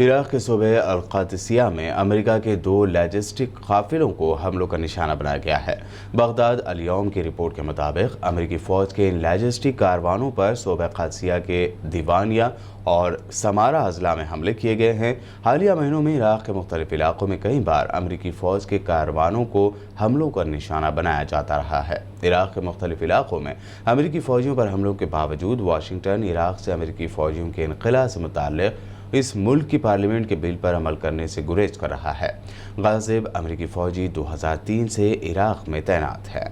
عراق کے صوبے القادسیہ میں امریکہ کے 2 لاجسٹک قافلوں کو حملوں کا نشانہ بنایا گیا ہے۔ بغداد الیوم کی رپورٹ کے مطابق امریکی فوج کے ان لاجسٹک کاروانوں پر صوبہ قادسیہ کے دیوانیہ اور سمارا اضلاع میں حملے کیے گئے ہیں۔ حالیہ مہینوں میں عراق کے مختلف علاقوں میں کئی بار امریکی فوج کے کاروانوں کو حملوں کا نشانہ بنایا جاتا رہا ہے۔ عراق کے مختلف علاقوں میں امریکی فوجیوں پر حملوں کے باوجود واشنگٹن عراق سے امریکی فوجیوں کے انخلاء سے متعلق اس ملک کی پارلیمنٹ کے بل پر عمل کرنے سے گریز کر رہا ہے۔ غاضب امریکی فوجی 2003 سے عراق میں تعینات ہے۔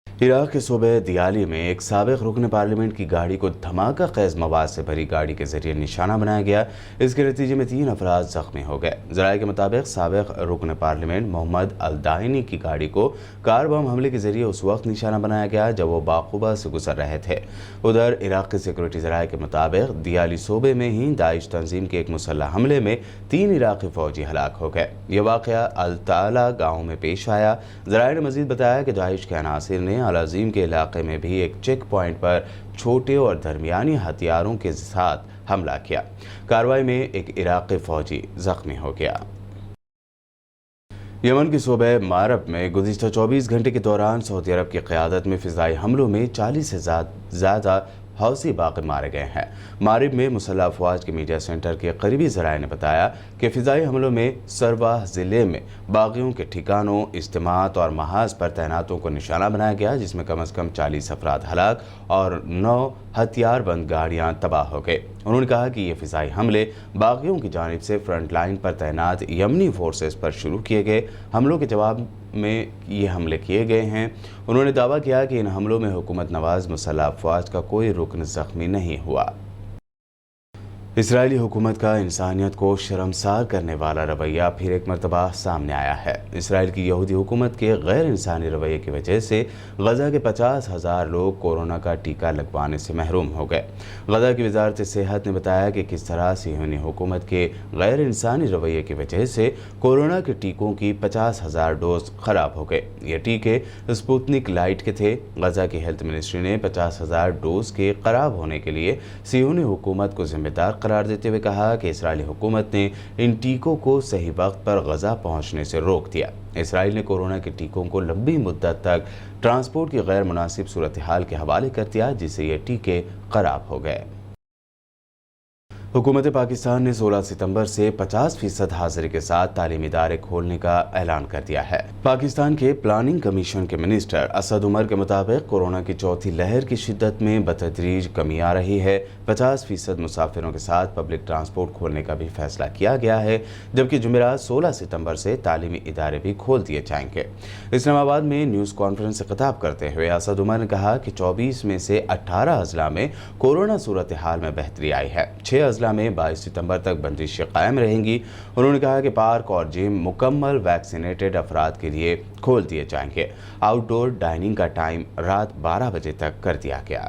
عراق کے صوبے دیالی میں ایک سابق رکن پارلیمنٹ کی گاڑی کو دھماکہ خیز مواد سے بھری گاڑی کے ذریعے نشانہ بنایا گیا۔ اس کے نتیجے میں 3 افراد زخمی ہو گئے۔ ذرائع کے مطابق سابق رکن پارلیمنٹ محمد الدائنی کی گاڑی کو کار بم حملے کے ذریعے اس وقت نشانہ بنایا گیا جب وہ باقوبہ سے گزر رہے تھے۔ ادھر عراق کے سیکورٹی ذرائع کے مطابق دیالی صوبے میں ہی داعش تنظیم کے ایک مسلح حملے میں 3 عراقی فوجی ہلاک ہو گئے۔ یہ واقعہ التعالہ گاؤں میں پیش آیا۔ ذرائع نے مزید بتایا کہ داعش کے عناصر نے العظیم کے علاقے میں بھی ایک چیک پوائنٹ پر چھوٹے اور درمیانی ہتھیاروں کے ساتھ حملہ کیا۔ کارروائی میں ایک عراقی فوجی زخمی ہو گیا۔ یمن کے صوبہ مارب میں گزشتہ 24 گھنٹے کے دوران سعودی عرب کی قیادت میں فضائی حملوں میں 40 سے زیادہ حوثی باغی مارے گئے ہیں۔ مارب میں مسلح افواج کے میڈیا سینٹر کے قریبی ذرائع نے بتایا کہ فضائی حملوں میں سرواہ ضلع میں باغیوں کے ٹھکانوں، اجتماعات اور محاذ پر تعیناتوں کو نشانہ بنایا گیا جس میں کم از کم 40 افراد ہلاک اور 9 ہتھیار بند گاڑیاں تباہ ہو گئے۔ انہوں نے کہا کہ یہ فضائی حملے باغیوں کی جانب سے فرنٹ لائن پر تعینات یمنی فورسز پر شروع کیے گئے حملوں کے جواب میں یہ حملے کیے گئے ہیں۔ انہوں نے دعویٰ کیا کہ ان حملوں میں حکومت نواز مسلح افواج کا کوئی رکن زخمی نہیں ہوا۔ اسرائیلی حکومت کا انسانیت کو شرمسار کرنے والا رویہ پھر ایک مرتبہ سامنے آیا ہے۔ اسرائیل کی یہودی حکومت کے غیر انسانی رویے کی وجہ سے غزہ کے 50,000 لوگ کورونا کا ٹیکہ لگوانے سے محروم ہو گئے۔ غزہ کی وزارت صحت نے بتایا کہ کس طرح صہیونی حکومت کے غیر انسانی رویے کی وجہ سے کورونا کے ٹیکوں کی 50,000 ڈوز خراب ہو گئے۔ یہ ٹیکے اسپوتنک لائٹ کے تھے۔ غزہ کی ہیلتھ منسٹری نے 50,000 ڈوز کے خراب ہونے کے لیے صہیونی حکومت کو ذمہ دار قرار دیتے ہوئے کہا کہ اسرائیلی حکومت نے ان ٹیکوں کو صحیح وقت پر غزہ پہنچنے سے روک دیا۔ اسرائیل نے کورونا کے ٹیکوں کو لمبی مدت تک ٹرانسپورٹ کی غیر مناسب صورتحال کے حوالے کر دیا جس سے یہ ٹیکے خراب ہو گئے۔ حکومت پاکستان نے 16 ستمبر سے 50% حاضری کے ساتھ تعلیمی ادارے کھولنے کا اعلان کر دیا ہے۔ پاکستان کے پلاننگ کمیشن کے منسٹر اسد عمر کے مطابق کورونا کی چوتھی لہر کی شدت میں بتدریج کمی آ رہی ہے۔ 50% مسافروں کے ساتھ پبلک ٹرانسپورٹ کھولنے کا بھی فیصلہ کیا گیا ہے جبکہ جمعرات 16 ستمبر سے تعلیمی ادارے بھی کھول دیے جائیں گے۔ اسلام آباد میں نیوز کانفرنس سے خطاب کرتے ہوئے اسد عمر نے کہا کہ 24 میں سے 18 اضلاع میں کورونا صورتحال میں بہتری آئی ہے۔ 6 اضلاع میں 22 ستمبر تک بندشیں قائم رہیں گی۔ انہوں نے کہا کہ پارک اور جم مکمل ویکسینیٹڈ افراد کے لیے کھول دیے جائیں گے۔ آؤٹ ڈور ڈائننگ کا ٹائم رات 12 بجے تک کر دیا گیا۔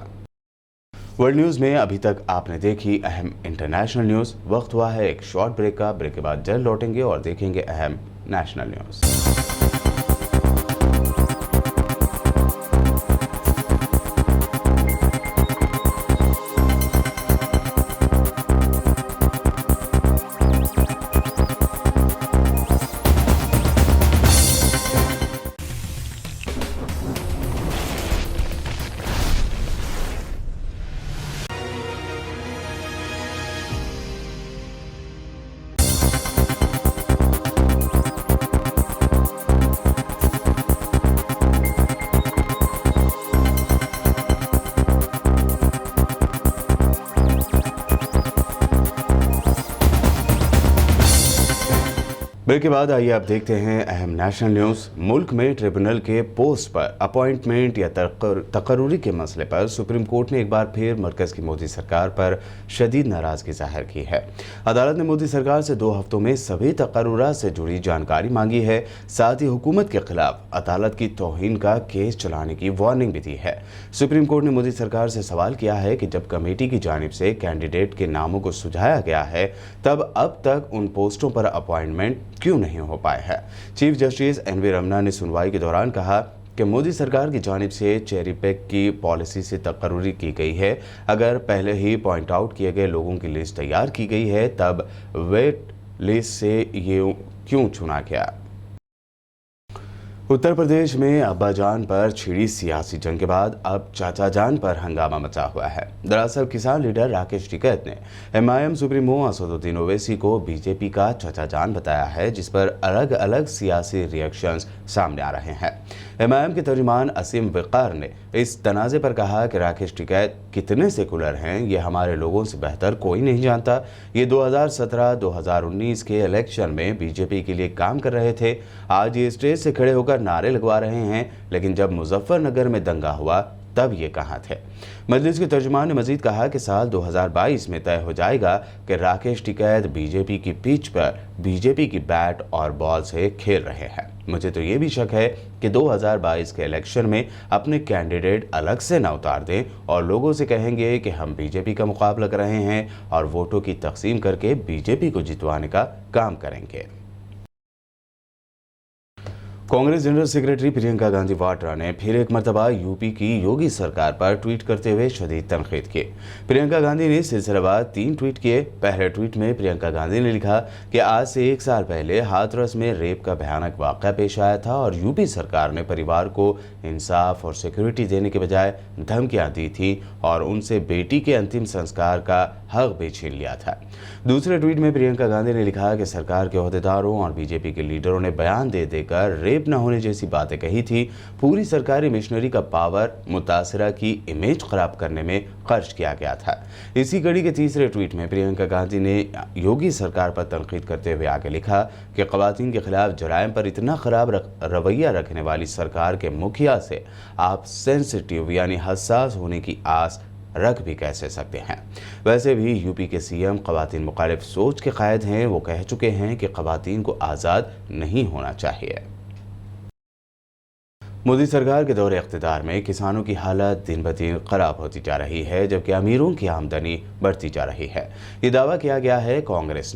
ورلڈ نیوز میں ابھی تک آپ نے دیکھی اہم انٹرنیشنل نیوز۔ وقت ہوا ہے ایک شارٹ بریک کا۔ بریک کے بعد جلد لوٹیں گے اور دیکھیں گے اہم نیشنل نیوز۔ بریک کے بعد آئیے آپ دیکھتے ہیں اہم نیشنل نیوز۔ ملک میں ٹریبونل کے پوسٹ پر اپوائنٹمنٹ یا تقرری کے مسئلے پر سپریم کورٹ نے ایک بار پھر مرکز کی مودی سرکار پر شدید ناراضگی ظاہر کی ہے۔ عدالت نے مودی سرکار سے 2 ہفتوں میں سبھی تقررات سے جڑی جانکاری مانگی ہے، ساتھ ہی حکومت کے خلاف عدالت کی توہین کا کیس چلانے کی وارننگ بھی دی ہے۔ سپریم کورٹ نے مودی سرکار سے سوال کیا ہے کہ جب کمیٹی کی جانب سے کینڈیڈیٹ کے ناموں کو سجھایا گیا ہے تب اب تک ان پوسٹوں پر اپوائنٹمنٹ کیوں نہیں ہو پائے ہے۔ چیف جسٹس این وی رمنا نے سنوائی کے دوران کہا کہ مودی سرکار کی جانب سے چیری پیک کی پالیسی سے تقرری کی گئی ہے۔ اگر پہلے ہی پوائنٹ آؤٹ کیے گئے لوگوں کی لسٹ تیار کی گئی ہے تب ویٹ لسٹ سے یہ کیوں چنا گیا؟ اتر پردیش میں ابا جان پر چھڑی سیاسی جنگ کے بعد اب چاچا جان پر ہنگامہ مچا ہوا ہے۔ دراصل کسان لیڈر راکیش ٹکیت نے MIM سپریمو اسد الدین اویسی کو BJP کا چاچا جان بتایا ہے، جس پر الگ الگ سیاسی ریئیکشنز سامنے آ رہے ہیں۔ MIM کے ترجمان اسیم وقار نے اس تنازع پر کہا کہ راکیش ٹکیت کتنے سیکولر ہیں یہ ہمارے لوگوں سے بہتر کوئی نہیں جانتا۔ یہ 2017-2019 کے الیکشن میں BJP کے لیے کام کر رہے تھے، آج یہ اسٹیج سے کھڑے ہو کر نعرے لگوا رہے ہیں، لیکن جب مظفر نگر میں دنگا ہوا تب یہ کہاں تھے؟ مجلس کے ترجمان نے مزید کہا کہ سال 2022 میں طے ہو جائے گا کہ راکیش ٹکیت BJP کی پچ پر BJP کی بیٹ اور بال سے کھیل رہے ہیں۔ مجھے تو یہ بھی شک ہے کہ 2022 کے الیکشن میں اپنے کینڈیڈیٹ الگ سے نہ اتار دیں اور لوگوں سے کہیں گے کہ ہم BJP کا مقابلہ کر رہے ہیں اور ووٹوں کی تقسیم کر کے BJP کو جتوانے کا کام کریں گے۔ کانگریس جنرل سیکریٹری پرینکا گاندھی واڈرا نے پھر ایک مرتبہ UP کی یوگی سرکار پر ٹویٹ کرتے ہوئے شدید تنقید کی۔ پرینکا گاندھی نے سلسلہ وار 3 ٹویٹ کیے۔ پہلے ٹویٹ میں پرینکا گاندھی نے لکھا کہ آج سے 1 سال پہلے ہاتھرس میں ریپ کا بھیانک واقعہ پیش آیا تھا اور UP سرکار نے پریوار کو انصاف اور سیکورٹی دینے کے بجائے دھمکیاں دی تھی اور ان سے بیٹی کے انتم سنسکار کا حق بھی چھین لیا تھا۔ دوسرے ٹویٹ میں پرینکا گاندھی نے لکھا کہ سرکار کے عہدیداروں اور BJP کے لیڈروں نے بیان دے دے کر ریپ نہ ہونے جیسی باتیں کہی تھی۔ پوری سرکاری مشنری کا پاور متاثرہ کی امیج خراب کرنے میں خرچ کیا گیا تھا۔ اسی کڑی کے تیسرے ٹویٹ میں پرینکا گاندھی نے یوگی سرکار پر تنقید کرتے ہوئے آگے لکھا کہ خواتین کے خلاف جرائم پر اتنا خراب رویہ رکھنے والی سرکار کے مکھیا سے آپ سینسٹیو یعنی حساس ہونے کی آس رکھ بھی کیسے سکتے ہیں؟ ویسے بھی UP کے CM خواتین مخالف سوچ کے قائد ہیں۔ وہ کہہ چکے ہیں کہ خواتین کو آزاد نہیں ہونا چاہیے۔ مودی سرکار کے دور اقتدار میں کسانوں کی حالت دن بدن خراب ہوتی جا رہی ہے، جبکہ امیروں کی آمدنی بڑھتی جا رہی ہے۔ یہ دعویٰ کیا گیا ہے کانگریس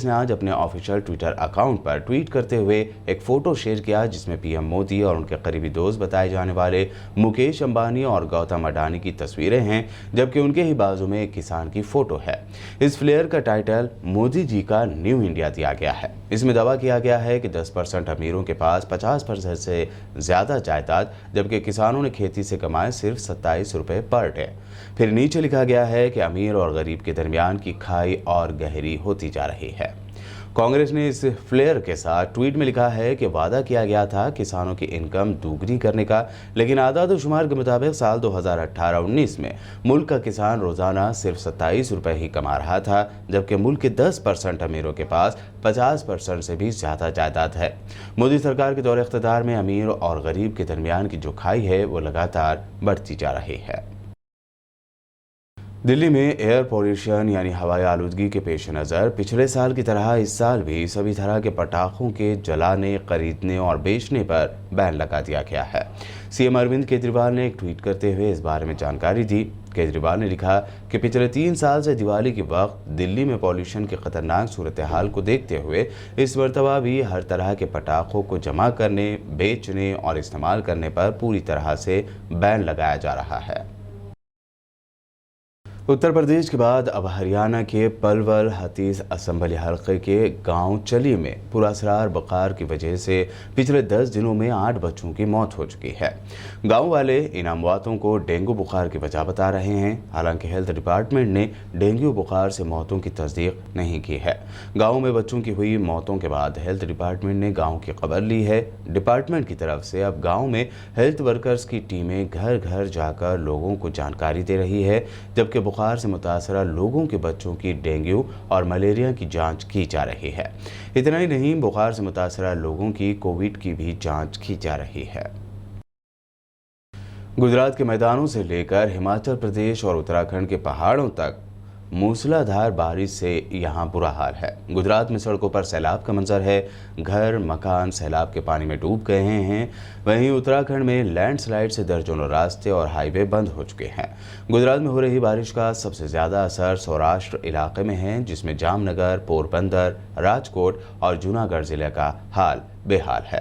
نے آج اپنے آفیشیل ٹویٹر اکاؤنٹ پر ٹویٹ کرتے ہوئے ایک فوٹو شیئر کیا جس میں PM مودی اور ان کے قریبی دوست بتائے جانے والے مکیش امبانی اور گوتم اڈانی کی تصویریں ہیں، جبکہ ان کے ہی بازو میں ایک کسان کی فوٹو ہے۔ اس فلیئر کا ٹائٹل مودی جی کا نیو انڈیا دیا گیا ہے۔ اس میں دعویٰ کیا گیا ہے کہ 10% امیروں کے پاس 50% سے زیادہ جائیداد، جبکہ کسانوں نے کھیتی سے کمائے صرف 27 روپے پر ڈے۔ پھر نیچے لکھا گیا ہے کہ امیر اور غریب کے درمیان کی کھائی اور گہری ہوتی جا رہی ہے۔ کانگریس نے اس فلیئر کے ساتھ ٹویٹ میں لکھا ہے کہ وعدہ کیا گیا تھا کسانوں کی انکم دوگنی کرنے کا، لیکن اعداد و شمار کے مطابق سال 2018-19 میں ملک کا کسان روزانہ صرف 27 روپے ہی کما رہا تھا، جبکہ ملک کے 10% امیروں کے پاس 50% سے بھی زیادہ جائیداد ہے۔ مودی سرکار کے دور اقتدار میں امیر اور غریب کے درمیان کی جو کھائی ہے وہ لگاتار بڑھتی جا رہی ہے۔ دلی میں ایئر پولیوشن یعنی ہوائی آلودگی کے پیش نظر پچھلے سال کی طرح اس سال بھی سبھی طرح کے پٹاخوں کے جلانے، خریدنے اور بیچنے پر بین لگا دیا گیا ہے۔ CM اروند کیجریوال نے ایک ٹویٹ کرتے ہوئے اس بارے میں جانکاری دی۔ کیجریوال نے لکھا کہ پچھلے 3 سال سے دیوالی کے وقت دلی میں پولیوشن کی خطرناک صورتحال کو دیکھتے ہوئے اس مرتبہ بھی ہر طرح کے پٹاخوں کو جمع کرنے، بیچنے اور استعمال کرنے پر پوری طرح سے بین لگایا جا رہا ہے۔ اتر پردیش کے بعد اب ہریانہ کے پلول حتیث اسمبلی حلقے کے گاؤں چلی میں پراسرار بخار کی وجہ سے پچھلے 10 دنوں میں 8 بچوں کی موت ہو چکی ہے۔ گاؤں والے ان امواتوں کو ڈینگو بخار کی وجہ بتا رہے ہیں، حالانکہ ہیلتھ ڈپارٹمنٹ نے ڈینگو بخار سے موتوں کی تصدیق نہیں کی ہے۔ گاؤں میں بچوں کی ہوئی موتوں کے بعد ہیلتھ ڈپارٹمنٹ نے گاؤں کی خبر لی ہے۔ ڈپارٹمنٹ کی طرف سے اب گاؤں میں ہیلتھ ورکرز کی ٹیمیں گھر گھر جا کر لوگوں کو جانکاری دے رہی ہے، جبکہ بخار سے متاثرہ لوگوں کے بچوں کی ڈینگو اور ملیریا کی جانچ کی جا رہی ہے۔ اتنا ہی نہیں، بخار سے متاثرہ لوگوں کی کووڈ کی بھی جانچ کی جا رہی ہے۔ گجرات کے میدانوں سے لے کر ہماچل پردیش اور اتراکھنڈ کے پہاڑوں تک موسلا دھار بارش سے یہاں برا حال ہے۔ گجرات میں سڑکوں پر سیلاب کا منظر ہے، گھر مکان سیلاب کے پانی میں ڈوب گئے ہیں۔ وہیں اتراکھنڈ میں لینڈ سلائیڈ سے درجنوں راستے اور ہائی وے بند ہو چکے ہیں۔ گجرات میں ہو رہی بارش کا سب سے زیادہ اثر سوراشٹر علاقے میں ہے، جس میں جام نگر، پور بندر، راجکوٹ اور جوناگڑھ ضلع کا حال بے حال ہے۔